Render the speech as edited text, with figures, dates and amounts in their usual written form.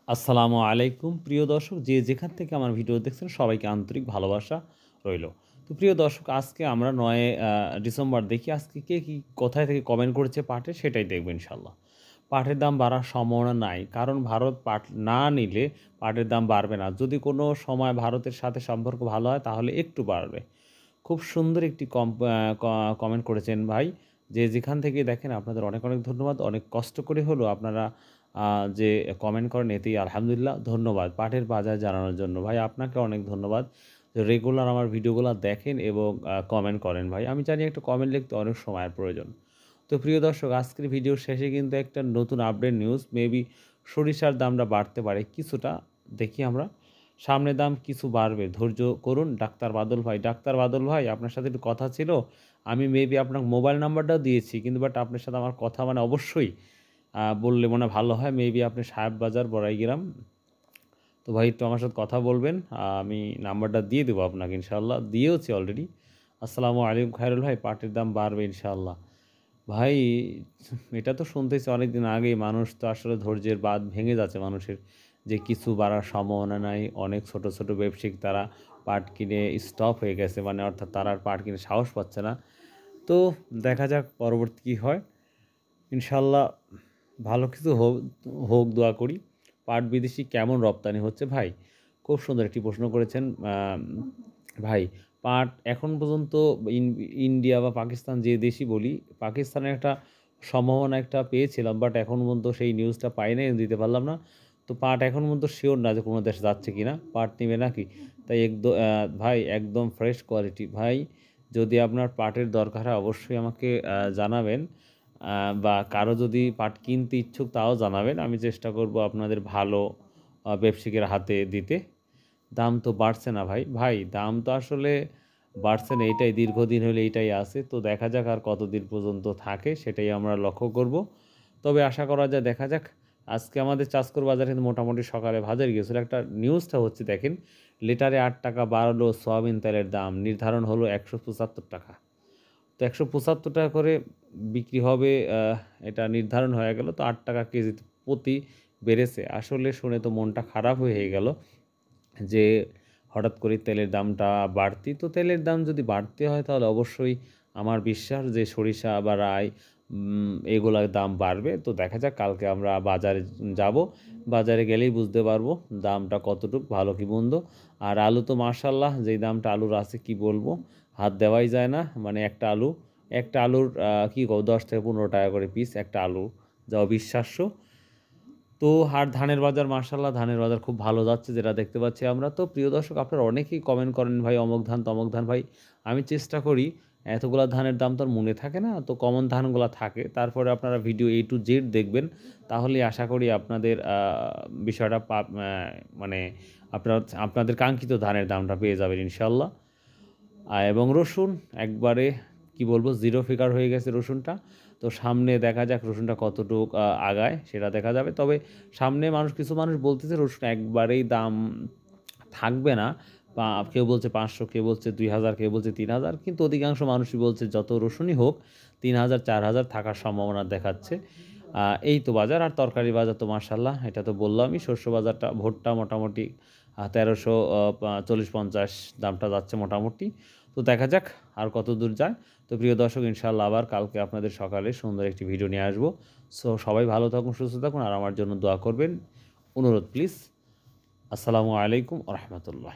আসসালামু আলাইকুম প্রিয় দর্শক, যে যেখান থেকে আমার ভিডিও দেখছেন সবাইকে আন্তরিক ভালোবাসা রইল। তো প্রিয় দর্শক, আজকে আমরা ৯ ডিসেম্বর দেখি আজকে কে কী কোথায় থেকে কমেন্ট করেছে পাটের, সেটাই দেখব ইনশাল্লাহ। পাটের দাম বাড়ার সম্ভাবনা নাই, কারণ ভারত পাট না নিলে পাটের দাম বাড়বে না। যদি কোনো সময় ভারতের সাথে সম্পর্ক ভালো হয় তাহলে একটু বাড়বে। খুব সুন্দর একটি কমেন্ট করেছেন ভাই। যে যেখান থেকে দেখেন আপনাদের অনেক অনেক ধন্যবাদ। অনেক কষ্ট করে হলেও আপনারা যে কমেন্ট করেন এতেই আলহামদুলিল্লাহ। ধন্যবাদ পাটের বাজার জানানোর জন্য। ভাই আপনাকে অনেক ধন্যবাদ। রেগুলার আমার ভিডিওগুলো দেখেন এবং কমেন্ট করেন ভাই। আমি জানি একটা কমেন্ট লিখতে অনেক সময়ের প্রয়োজন। তো প্রিয় দর্শক, আজকের ভিডিওর শেষে কিন্তু একটা নতুন আপডেট নিউজ, মেবি সরিষার দামটা বাড়তে পারে কিছুটা। দেখি আমরা সামনের দাম কিছু বাড়বে, ধৈর্য করুন। ডাক্তার বাদল ভাই, ডাক্তার বাদল ভাই, আপনার সাথে একটু কথা ছিল। আমি মেবি আপনার মোবাইল নাম্বারটাও দিয়েছি, কিন্তু বাট আপনার সাথে আমার কথা মানে অবশ্যই বললে মনে ভালো হয়। মেবি আপনি সাহেব বাজার বড়াইগ্রাম। তো ভাই একটু আমার সাথে কথা বলবেন। আমি নাম্বারটা দিয়ে দেবো আপনাকে, ইনশাআল্লাহ দিয়েওছি অলরেডি। আসসালামু আলাইকুম খায়রুল ভাই, পাটের দাম বাড়বে ইনশাআল্লাহ। ভাই এটা তো শুনতেছি অনেক দিন আগেই। মানুষ তো আসলে ধৈর্যের বাঁধ ভেঙে যাচ্ছে মানুষের, যে কিছু বাড়ার সম্ভাবনা নাই। অনেক ছোট ছোট ব্যবসায়িক তারা পাট কিনে স্টপ হয়ে গেছে, মানে অর্থাৎ তারা আর পাট কিনে সাহস পাচ্ছে না। তো দেখা যাক পরবর্তী কী হয়। ইনশাল্লাহ ভালো কিছু হোক, হোক দোয়া করি। পাট বিদেশি কেমন রপ্তানি হচ্ছে ভাই? খুব সুন্দর একটি প্রশ্ন করেছেন ভাই। পাট এখন পর্যন্ত ইন্ডিয়া বা পাকিস্তান যে দেশই বলি, পাকিস্তানের একটা সম্ভাবনা একটা পেয়েছিলাম, বাট এখন পর্যন্ত সেই নিউজটা পাই নাই, দিতে পারলাম না। তো পাট এখন পর্যন্ত শিওর না যে কোনো দেশে যাচ্ছে কি না, পাট নিবে নাকি। তাই ভাই একদম ফ্রেশ কোয়ালিটি ভাই। যদি আপনার পাটের দরকার হয় অবশ্যই আমাকে জানাবেন। বা কারো যদি পাট কিনতে ইচ্ছুক তাও জানাবেন। আমি চেষ্টা করব আপনাদের ভালো ব্যবসায়িকের হাতে দিতে। দাম তো বাড়ছে না ভাই। ভাই দাম তো আসলে বাড়ছে না, এইটাই দীর্ঘদিন হলে এইটাই আছে। তো দেখা যাক আর কতদিন পর্যন্ত থাকে, সেটাই আমরা লক্ষ্য করব। তবে আশা করা যায়, দেখা যাক। আজকে আমাদের চাঁচকর বাজারে কিন্তু মোটামুটি সকালে বাজার গিয়েছিল। একটা নিউজটা হচ্ছে দেখেন, লিটারে ৮ টাকা বাড়লো সয়াবিন তেলের দাম, নির্ধারণ হলো ১৭৫ টাকা। তো ১৭৫ টাকা করে বিক্রি হবে, এটা নির্ধারণ হয়ে গেল। তো ৮ টাকা কেজি প্রতি বেড়েছে। আসলে শুনে তো মনটা খারাপ হয়ে গেল যে হঠাৎ করে তেলের দামটা বাড়তি। তো তেলের দাম যদি বাড়তে হয় তাহলে অবশ্যই আমার বিশ্বাস যে সরিষা বা রাই এগুলার দাম বাড়বে। তো দেখা যাক, কালকে আমরা বাজারে যাব। বাজারে গেলেই বুঝতে পারবো দামটা কতটুক, ভালো কি মন্দ। আর আলু তো মাশাআল্লাহ যেই দামটা আলুর আছে কি বলবো, হাত দেওয়াই যায় না। মানে একটা আলুর কি কও ১০ থেকে ১৫ টাকা করে পিস একটা আলু, যা অবিশ্বাস্য। তো আর ধানের বাজার মাশাআল্লাহ, ধানের বাজার খুব ভালো যাচ্ছে যেটা দেখতে পাচ্ছি আমরা। তো প্রিয় দর্শক, আপনারা অনেকেই কমেন্ট করেন ভাই অমুক ধান তমুক ধান। ভাই আমি চেষ্টা করি, এতগুলা ধানের দাম তো আর মনে থাকে না, তো কমন ধানগুলা থাকে। তারপরে আপনারা ভিডিও A to Z দেখবেন, তাহলেই আশা করি আপনাদের বিষয়টা মানে আপনাদের কাঙ্ক্ষিত ধানের দামটা পেয়ে যাবেন ইনশাআল্লাহ। এবং রসুন একবারে কি বলবো, জিরো ফিগার হয়ে গেছে রসুনটা। তো সামনে দেখা যাক রসুনটা কতটুক আগায়, সেটা দেখা যাবে। তবে সামনে কিছু মানুষ বলতেছে রসুন একবারেই দাম থাকবে না। কেউ বলছে ৫০০, কেউ বলছে ২,০০০, কেউ বলছে ৩,০০০, কিন্তু অধিকাংশ মানুষই বলছে যত রসুনই হোক ৩,০০০, ৪,০০০ থাকার সম্ভাবনা দেখাচ্ছে। এই তো বাজার। আর তরকারি বাজার তো মাশাআল্লাহ, এটা তো বললামই। শস্য বাজারটা ভুট্টা মোটামুটি ১৩৪০-৫০ দামটা যাচ্ছে মোটামুটি। তো দেখা যাক আর কত দূর যায়। তো প্রিয় দর্শক, ইনশাআল্লাহ আবার কালকে আপনাদের সকালে সুন্দর একটি ভিডিও নিয়ে আসবো। সো সবাই ভালো থাকুন, সুস্থ থাকুন, আর আমার জন্য দোয়া করবেন, অনুরোধ প্লিজ। আসসালামু আলাইকুম ওয়া রাহমাতুল্লাহ।